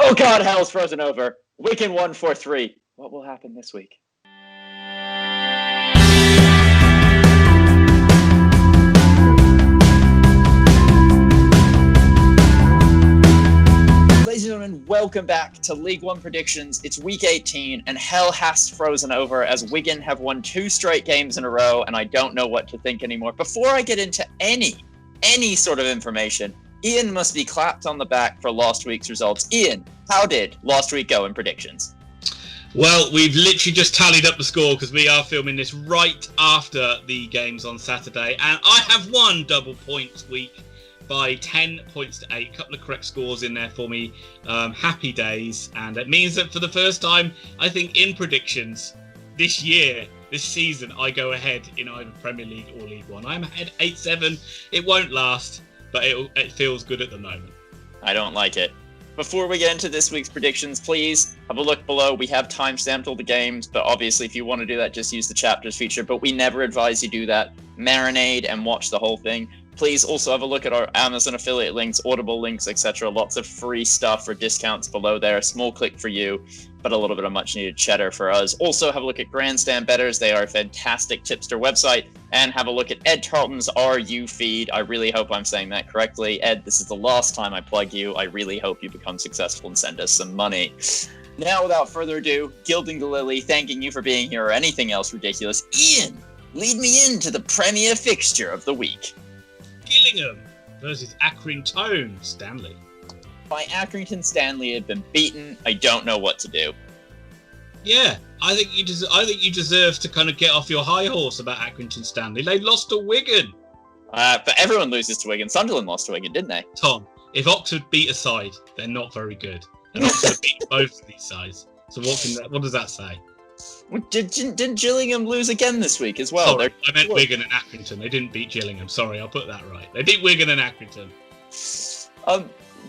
Oh God, hell's frozen over. Wigan won 4-3. What will happen this week? Ladies and gentlemen, welcome back to League One predictions. It's week 18 and hell has frozen over as Wigan have won 2 straight games in a row and I don't know what to think anymore. Before I get into any sort of information, Ian must be clapped on the back for last week's results. Ian, how did last week go in predictions? Well, we've literally just tallied up the score because we are filming this right after the games on Saturday. And I have won double points week by 10 points to 8. A couple of correct scores in there for me. Happy days. And it means that for the first time, I think in predictions this season, I go ahead in either Premier League or League One. I'm ahead 8-7. It won't last, but it feels good at the moment. I don't like it. Before we get into this week's predictions, please have a look below. We have time-stamped all the games, but obviously if you want to do that, just use the chapters feature. But we never advise you do that. Marinade and watch the whole thing. Please also have a look at our Amazon affiliate links, Audible links, etc. Lots of free stuff for discounts below there. Small click for you, but a little bit of much-needed cheddar for us. Also, have a look at Grandstand Bettors. They are a fantastic tipster website. And have a look at Ed Tarleton's RU feed. I really hope I'm saying that correctly. Ed, this is the last time I plug you. I really hope you become successful and send us some money. Now, without further ado, gilding the lily, thanking you for being here or anything else ridiculous. Ian, lead me into the premier fixture of the week. Gillingham versus Accrington, Stanley. By Accrington, Stanley had been beaten. I don't know what to do. Yeah, I think you deserve to kind of get off your high horse about Accrington, Stanley. They lost to Wigan. But everyone loses to Wigan. Sunderland lost to Wigan, didn't they? Tom, if Oxford beat a side, they're not very good. And Oxford beat both of these sides. So what does that say? Well, didn't Gillingham lose again this week as well? Sorry, I meant Wigan and Accrington. They didn't beat Gillingham. Sorry, I'll put that right. They beat Wigan and Accrington.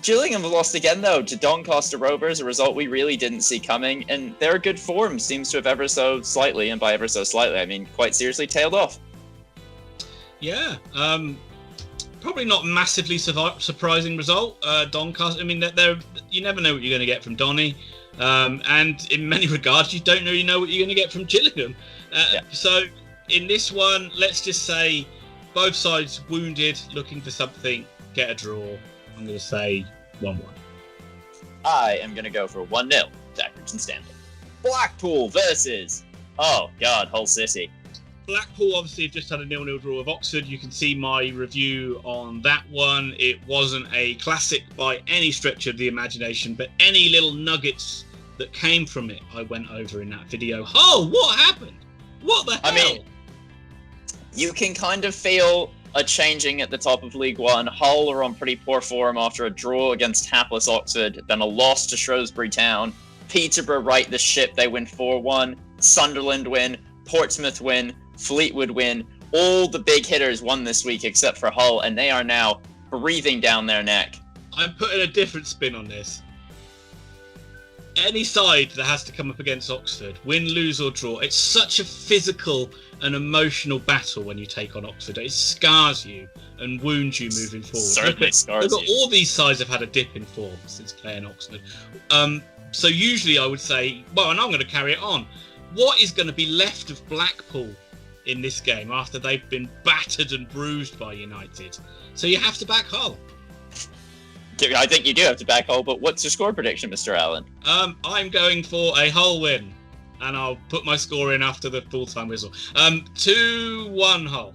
Gillingham lost again, though, to Doncaster Rovers, a result we really didn't see coming, and their good form seems to have ever so slightly, and by ever so slightly, I mean quite seriously, tailed off. Yeah, probably not massively surprising result. Doncaster, I mean, you never know what you're going to get from Donny. And in many regards, you don't really know what you're going to get from Gillingham. So in this one, let's just say both sides wounded, looking for something, get a draw. I'm going to say 1-1. I am going to go for 1-0 to Accrington Stanley. Blackpool versus, oh God, Hull City. Blackpool obviously have just had a 0-0 draw with Oxford. You can see my review on that one. It wasn't a classic by any stretch of the imagination, but any little nuggets that came from it, I went over in that video. Oh, what happened? What the hell? I mean, you can kind of feel a changing at the top of League One. Hull are on pretty poor form after a draw against hapless Oxford, then a loss to Shrewsbury Town. Peterborough right the ship, they win 4-1. Sunderland win. Portsmouth win. Fleetwood win. All the big hitters won this week except for Hull, and they are now breathing down their neck. I'm putting a different spin on this. Any side that has to come up against Oxford, win, lose or draw, it's such a physical and emotional battle when you take on Oxford. It scars you and wounds you moving forward. Certainly scars you. All these sides have had a dip in form since playing Oxford. So usually I would say, well, and I'm going to carry it on. What is going to be left of Blackpool in this game after they've been battered and bruised by United? So you have to back Hull. I think you do have to back Hull, but what's your score prediction, Mr. Allen? I'm going for a Hull win, and I'll put my score in after the full-time whistle. 2-1 Hull.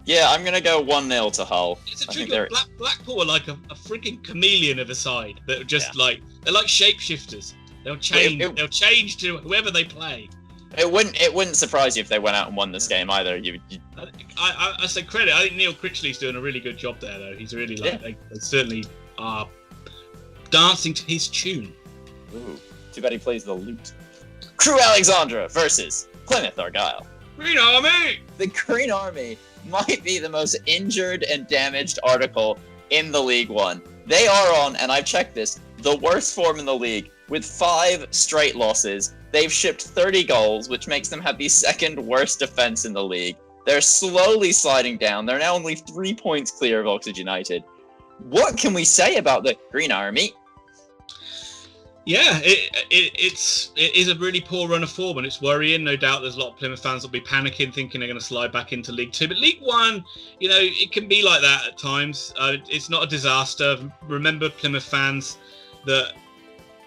Yeah, I'm going to go 1-0 to Hull. It's a tricky. Blackpool are like a freaking chameleon of a side that are just they're like shapeshifters. They'll change to whoever they play. It wouldn't surprise you if they went out and won this game either. I say credit. I think Neil Critchley's doing a really good job there, though. He's really they certainly are dancing to his tune. Ooh, too bad he plays the lute. Crewe Alexandra versus Plymouth Argyle. Green Army. The Green Army might be the most injured and damaged article in the League One. They are on, and I've checked this, the worst form in the league with 5 straight losses. They've shipped 30 goals, which makes them have the second worst defense in the league. They're slowly sliding down. They're now only 3 points clear of Oxford United. What can we say about the Green Army? Yeah, it is a really poor run of form, and it's worrying. No doubt there's a lot of Plymouth fans that'll be panicking, thinking they're going to slide back into League Two. But League One, it can be like that at times. It's not a disaster. Remember, Plymouth fans, that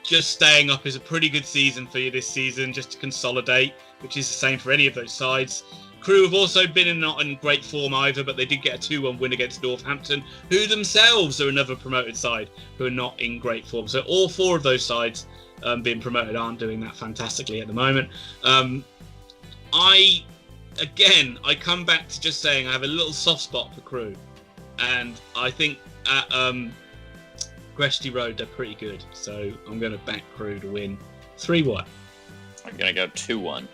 just staying up is a pretty good season for you this season, just to consolidate, which is the same for any of those sides. Crewe have also been not in great form either, but they did get a 2-1 win against Northampton, who themselves are another promoted side who are not in great form. So all four of those sides being promoted aren't doing that fantastically at the moment. I come back to just saying I have a little soft spot for Crewe, and I think at Gresty Road they're pretty good. So I'm going to back Crewe to win 3-1. I'm going to go 2-1.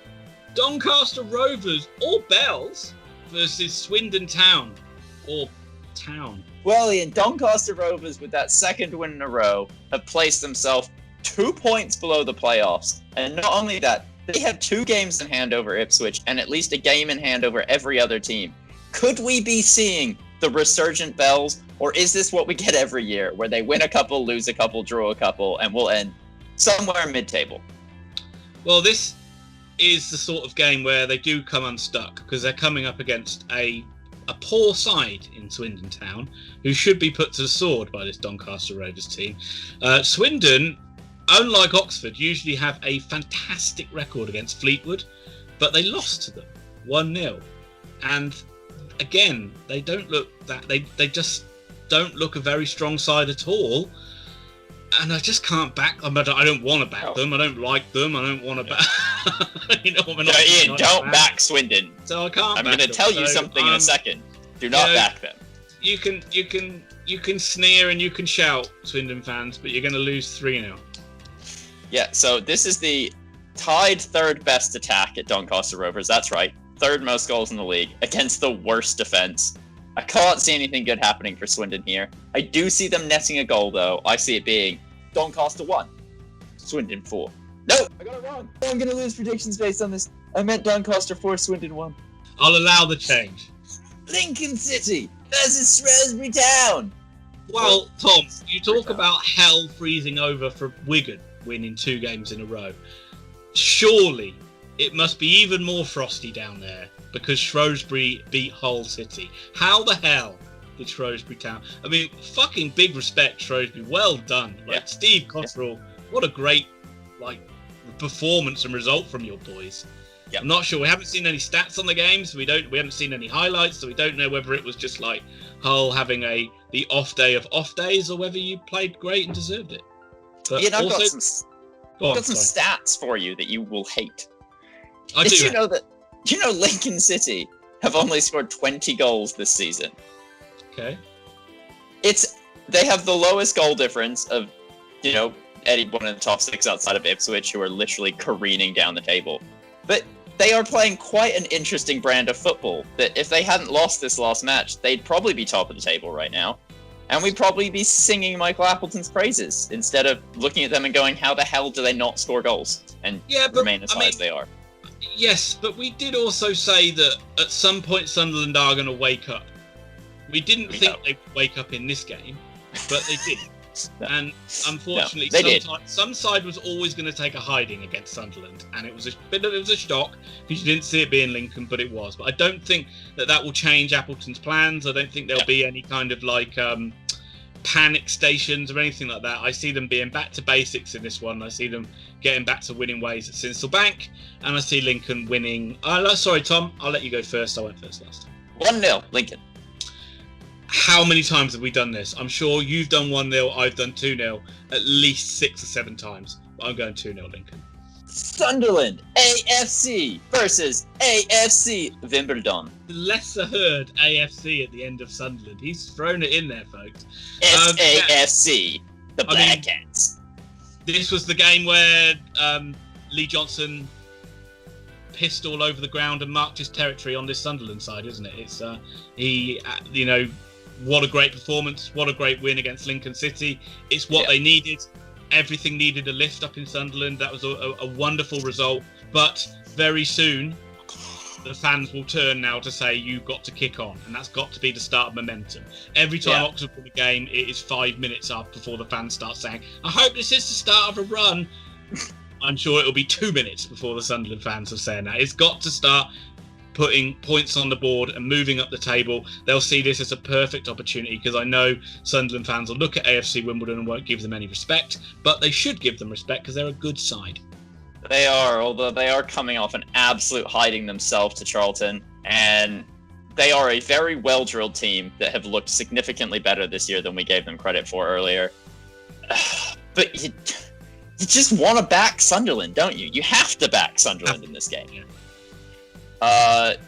Doncaster Rovers or Bells versus Swindon Town or Town. Well, Ian, Doncaster Rovers, with that second win in a row, have placed themselves 2 points below the playoffs. And not only that, they have 2 games in hand over Ipswich and at least a game in hand over every other team. Could we be seeing the resurgent Bells, or is this what we get every year, where they win a couple, lose a couple, draw a couple, and we'll end somewhere mid-table? Well, this is the sort of game where they do come unstuck, because they're coming up against a poor side in Swindon Town, who should be put to the sword by this Doncaster Rovers team. Swindon, unlike Oxford, usually have a fantastic record against Fleetwood, but they lost to them 1-0. And again, they don't look that they just don't look a very strong side at all. And I just can't back them. I don't want to back them. I don't like them. I don't want to back. Ian, don't back Swindon. So I can't. I'm going to tell you something in a second. Do not back them. You can sneer and you can shout, Swindon fans, but you're going to lose 3-0. Yeah. So this is the tied third best attack at Doncaster Rovers. That's right. Third most goals in the league against the worst defense. I can't see anything good happening for Swindon here. I do see them netting a goal, though. I see it being Doncaster 1, Swindon 4. No, I got it wrong. I'm going to lose predictions based on this. I meant Doncaster 4, Swindon 1. I'll allow the change. Lincoln City versus Shrewsbury Town. Well, Tom, you talk about hell freezing over for Wigan winning 2 games in a row. Surely it must be even more frosty down there, because Shrewsbury beat Hull City. How the hell did Shrewsbury Town? I mean, fucking big respect, Shrewsbury. Well done. Steve Cotterill, what a great performance and result from your boys. Yep. I'm not sure. We haven't seen any stats on the games. We haven't seen any highlights, so we don't know whether it was just like Hull having the off day of off days, or whether you played great and deserved it. But I've got some stats for you that you will hate. Did you know Lincoln City have only scored 20 goals this season? Okay. They have the lowest goal difference of, anyone in the top 6 outside of Ipswich, who are literally careening down the table. But they are playing quite an interesting brand of football, that if they hadn't lost this last match, they'd probably be top of the table right now. And we'd probably be singing Michael Appleton's praises, instead of looking at them and going, how the hell do they not score goals and remain as high as they are? Yes, but we did also say that at some point Sunderland are going to wake up. We didn't think they would wake up in this game, but they did. And unfortunately, some side was always going to take a hiding against Sunderland, and it was a shock, because you didn't see it being Lincoln, but it was. But I don't think that will change Appleton's plans. I don't think there'll be any kind of panic stations or anything like that. I see them being back to basics in this one. I see them getting back to winning ways at Sinsel Bank, and I see Lincoln winning. Sorry, Tom, I'll let you go first. I went first last time. 1-0, Lincoln. How many times have we done this? I'm sure you've done 1-0, I've done 2-0, at least 6 or 7 times. But I'm going 2-0 Lincoln. Sunderland, AFC versus AFC Wimbledon. The lesser heard AFC at the end of Sunderland. He's thrown it in there, folks. SAFC, the Black Cats. This was the game where Lee Johnson pissed all over the ground and marked his territory on this Sunderland side, isn't it? It's what a great performance, what a great win against Lincoln City. It's what they needed. Everything needed a lift up in Sunderland. That was a wonderful result. But very soon, the fans will turn now to say you've got to kick on, and that's got to be the start of momentum. Every time Oxford win a game, it is 5 minutes up before the fans start saying, I hope this is the start of a run. I'm sure it'll be 2 minutes before the Sunderland fans are saying that. It's got to start putting points on the board and moving up the table. They'll see this as a perfect opportunity, because I know Sunderland fans will look at AFC Wimbledon and won't give them any respect, but they should give them respect because they're a good side. They are, although they are coming off an absolute hiding themselves to Charlton, and they are a very well-drilled team that have looked significantly better this year than we gave them credit for earlier. But you just want to back Sunderland, don't you? You have to back Sunderland in this game. Yeah.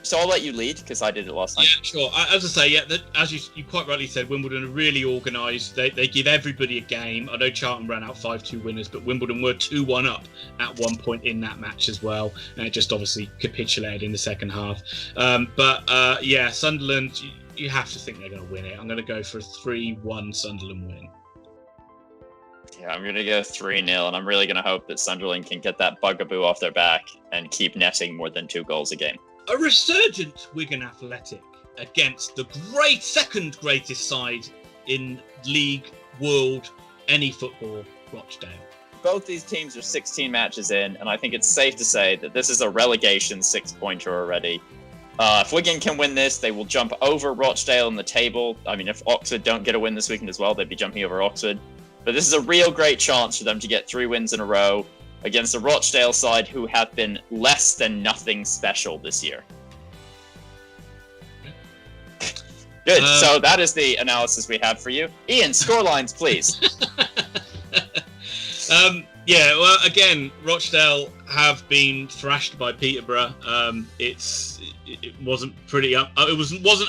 So I'll let you lead, because I did it last time. Yeah, sure. As I say, as you quite rightly said, Wimbledon are really organised. They give everybody a game. I know Charlton ran out 5-2 winners, but Wimbledon were 2-1 up at one point in that match as well. And it just obviously capitulated in the second half. Sunderland, you have to think they're going to win it. I'm going to go for a 3-1 Sunderland win. Yeah, I'm going to go 3-0, and I'm really going to hope that Sunderland can get that bugaboo off their back and keep netting more than 2 goals a game. A resurgent Wigan Athletic against the second greatest side in league, world, any football, Rochdale. Both these teams are 16 matches in, and I think it's safe to say that this is a relegation 6-pointer already. If Wigan can win this, they will jump over Rochdale in the table. I mean, if Oxford don't get a win this weekend as well, they'd be jumping over Oxford. But this is a real great chance for them to get 3 wins in a row against a Rochdale side who have been less than nothing special this year. Good. So that is the analysis we have for you. Ian, scorelines, please. Well, again, Rochdale have been thrashed by Peterborough. It wasn't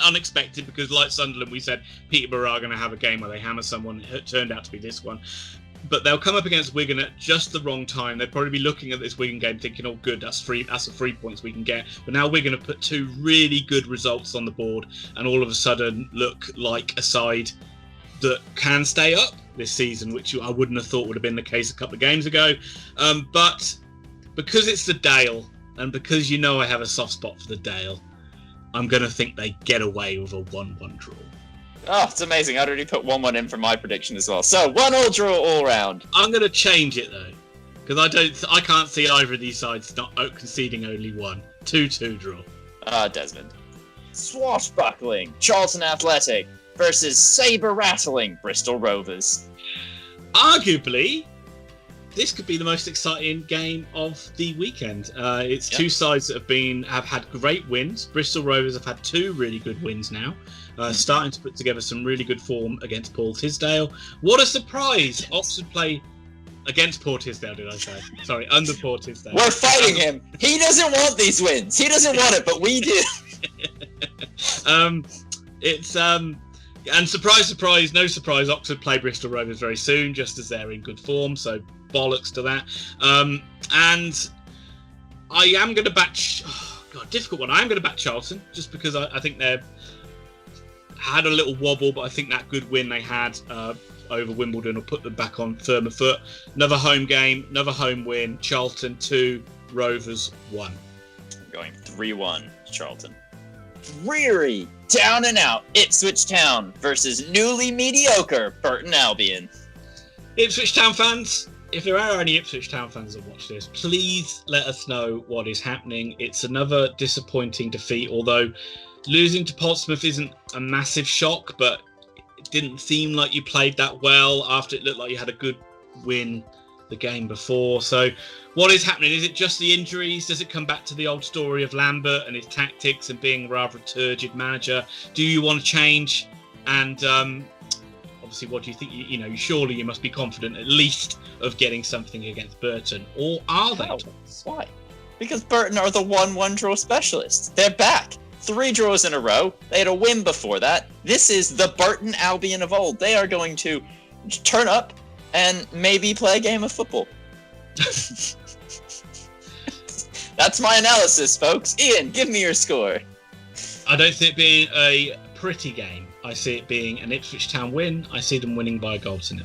unexpected, because like Sunderland, we said Peterborough are going to have a game where they hammer someone. It turned out to be this one. But they'll come up against Wigan at just the wrong time. They'd probably be looking at this Wigan game thinking, oh, good, that's the 3 points we can get. But now Wigan have put 2 really good results on the board, and all of a sudden look like a side that can stay up this season, which I wouldn't have thought would have been the case a couple of games ago. But because it's the Dale, and because I have a soft spot for the Dale, I'm going to think they get away with a 1-1 draw. Oh, it's amazing. I'd already put 1-1 in for my prediction as well. So 1-1 draw all round. I'm going to change it though, because I can't see either of these sides not conceding only one. 2-2 draw. Desmond. Swashbuckling Charlton Athletic versus saber-rattling Bristol Rovers. Arguably, this could be the most exciting game of the weekend. It's two sides that have had great wins. Bristol Rovers have had 2 really good wins now, starting to put together some really good form against Paul Tisdale. What a surprise! Oxford play against Paul Tisdale, did I say? Sorry, under Paul Tisdale. We're fighting him. He doesn't want these wins. He doesn't want it, but we do. And surprise, surprise, no surprise, Oxford play Bristol Rovers very soon, just as they're in good form, so bollocks to that. And I am going to back... difficult one. I am going to back Charlton, just because I think they've had a little wobble, but I think that good win they had over Wimbledon will put them back on firmer foot. Another home game, another home win. Charlton 2, Rovers 1. I'm going 3-1 Charlton. Dreary, down and out Ipswich Town versus newly mediocre Burton Albion. Ipswich Town fans, if there are any Ipswich Town fans that watch this, please let us know what is happening. It's another disappointing defeat, although losing to Portsmouth isn't a massive shock, but it didn't seem like you played that well after it looked like you had a good win the game before. So what is happening? Is it just the injuries? Does it come back to the old story of Lambert and his tactics and being rather a turgid manager? Do you want to change? And obviously, what do you think? Surely you must be confident at least of getting something against Burton, or are they? Why? Because Burton are the 1-1 draw specialists. They're back. 3 draws in a row. They had a win before that. This is the Burton Albion of old. They are going to turn up and maybe play a game of football. That's my analysis, folks. Ian, give me your score. I don't see it being a pretty game. I see it being an Ipswich Town win. I see them winning by a 1-0.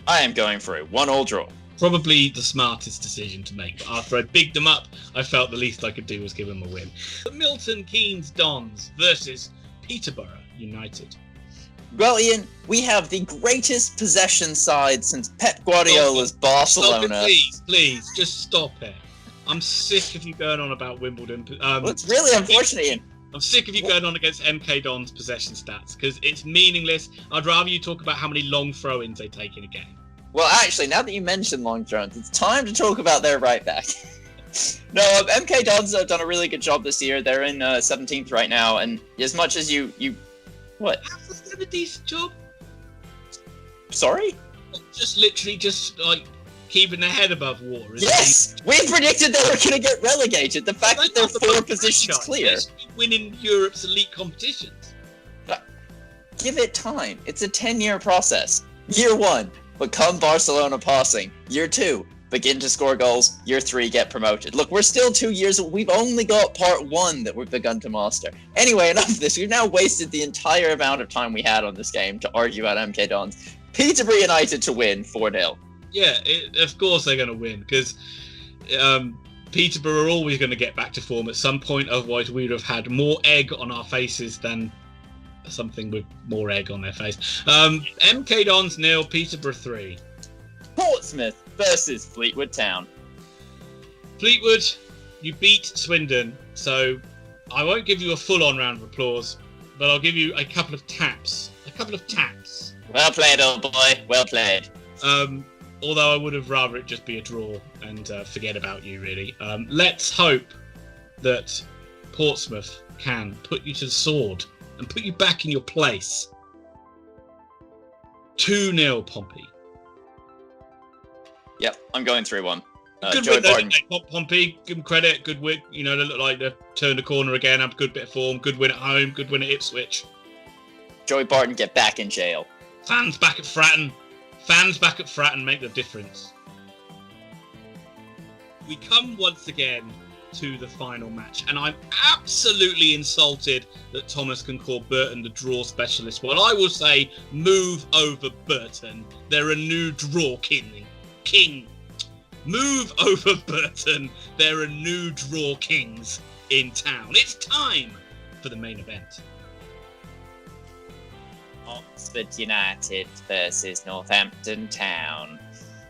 I am going for a 1-1 draw. Probably the smartest decision to make, but after I bigged them up, I felt the least I could do was give them a win. Milton Keynes Dons versus Peterborough United. Well, Ian, we have the greatest possession side since Pep Guardiola's Barcelona. Stop it, please, just stop it. I'm sick of you going on about Wimbledon. Well, it's really unfortunate, Ian. I'm sick of you going on against MK Dons possession stats because it's meaningless. I'd rather you talk about how many long throw-ins they take in a game. Well, actually, now that you mentioned long throws, it's time to talk about their right back. No, MK Dons have done a really good job this year. They're in 17th right now, and as much as you what? Has done a decent job. Sorry? Just literally like keeping their head above water. Yes, we predicted they were going to get relegated. The fact that they're 4 positions clear. Winning Europe's elite competitions. But give it time. It's a 10-year process. Year 1. Become Barcelona passing. Year 2, begin to score goals. Year 3, get promoted. Look, we're still 2 years. We've only got part 1 that we've begun to master. Anyway, enough of this. We've now wasted the entire amount of time we had on this game to argue about MK Dons. Peterborough United to win 4-0. Yeah, of course they're going to win because Peterborough are always going to get back to form at some point. Otherwise, we would have had more egg on our faces than something with more egg on their face. MK Dons 0, Peterborough 3. Portsmouth versus Fleetwood Town. Fleetwood, you beat Swindon, so I won't give you a full-on round of applause, but I'll give you a couple of taps. Well played, old boy. Well played. Although I would have rather it just be a draw and forget about you, really. Let's hope that Portsmouth can put you to the sword and put you back in your place. 2-0 Pompey. Yep, I'm going 3-1. Good Joey win, Barton. Pompey, give them credit, good win. You know, they look like they've turned the corner again, have a good bit of form, good win at home, good win at Ipswich. Joey Barton, get back in jail. Fans back at Fratton make the difference. We come once again to the final match, and I'm absolutely insulted that Thomas can call Burton the draw specialist. Well, I will say, move over Burton. They're a new draw king. Move over Burton. There are new draw kings in town. It's time for the main event. Oxford United versus Northampton Town.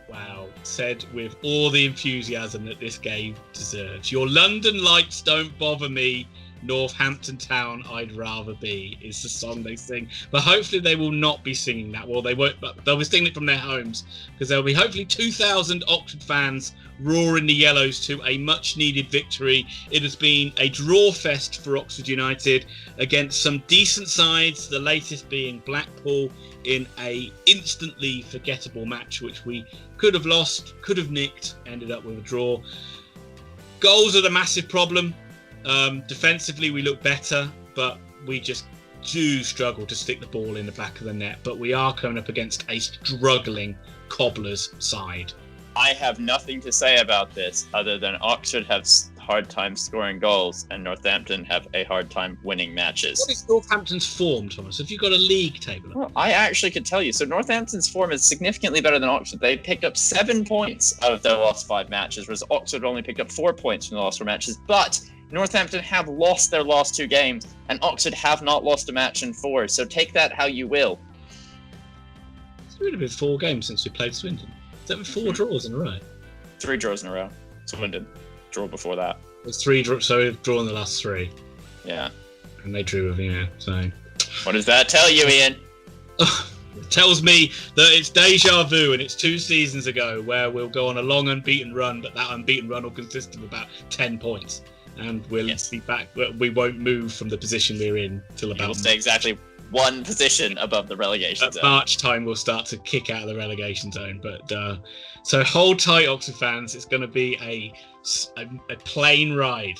Wow, said with all the enthusiasm that this game deserves. Your London lights don't bother me. Northampton Town, I'd rather be, is the song they sing. But hopefully they will not be singing that. Well, they won't, but they'll be singing it from their homes because there'll be hopefully 2,000 Oxford fans roaring the yellows to a much-needed victory. It has been a draw fest for Oxford United against some decent sides, the latest being Blackpool in a instantly forgettable match, which we could have lost, could have nicked, ended up with a draw. Goals are the massive problem. Defensively, we look better, but we just do struggle to stick the ball in the back of the net. But we are coming up against a struggling Cobblers side. I have nothing to say about this other than Oxford have hard time scoring goals and Northampton have a hard time winning matches. What is Northampton's form, Thomas? Have you got a league table? Well, I actually could tell you. So Northampton's form is significantly better than Oxford. They picked up 7 points out of their last 5 matches, whereas Oxford only picked up 4 points from the last 4 matches. But Northampton have lost their last 2 games, and Oxford have not lost a match in 4. So take that how you will. It's really been 4 games since we played Swindon. Is that 4 draws in a row? 3 draws in a row. Swindon. Draw before that. There's 3 draws, so we've drawn the last 3. Yeah. And they drew with you, so. What does that tell you, Ian? It tells me that it's deja vu and it's 2 seasons ago where we'll go on a long unbeaten run, but that unbeaten run will consist of about 10 points. And we'll be back. We won't move from the position we're in till about. We'll stay exactly 1 position above the relegation zone. At March time, we'll start to kick out of the relegation zone. But so hold tight, Oxford fans. It's going to be a plane ride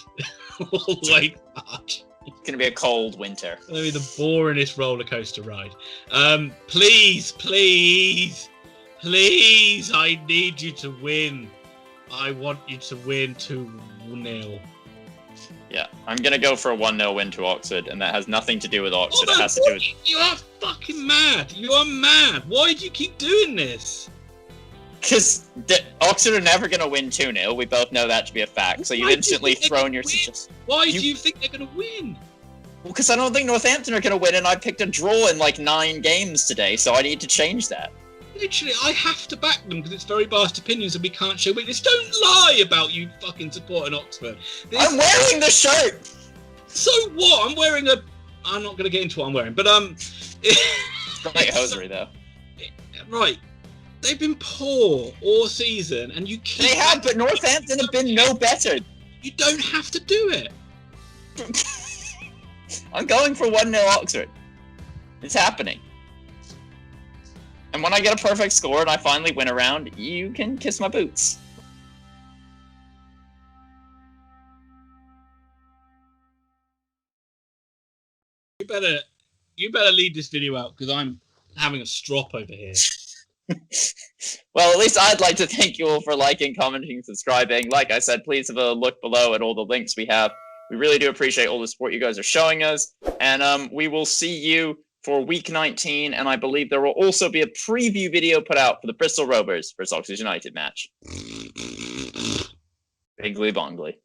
all the way to March. It's going to be a cold winter. It's going to be the boringest roller coaster ride. Please, I need you to win. I want you to win 2-0. Yeah, I'm going to go for a 1-0 win to Oxford, and that has nothing to do with Oxford. It has to do with... You are fucking mad. You are mad. Why do you keep doing this? Because Oxford are never going to win 2-0. We both know that to be a fact. So you've instantly thrown your... Why do you think they're going to win? Well, because I don't think Northampton are going to win, and I picked a draw in like 9 games today, so I need to change that. Literally, I have to back them because it's very biased opinions and we can't show weakness. Don't lie about you fucking supporting Oxford. I'm wearing the shirt! So what? I'm wearing a... I'm not going to get into what I'm wearing, but Great hosiery, though. Right. They've been poor all season, and you keep... They have, but Northampton have been no better. You don't have to do it. I'm going for 1-0 Oxford. It's happening. And when I get a perfect score and I finally win a round, you can kiss my boots. You better lead this video out because I'm having a strop over here. Well, at least I'd like to thank you all for liking, commenting, subscribing. Like I said, please have a look below at all the links we have. We really do appreciate all the support you guys are showing us. And we will see you for week 19. And I believe there will also be a preview video put out for the Bristol Rovers versus Oxford United match. Bigly bongly.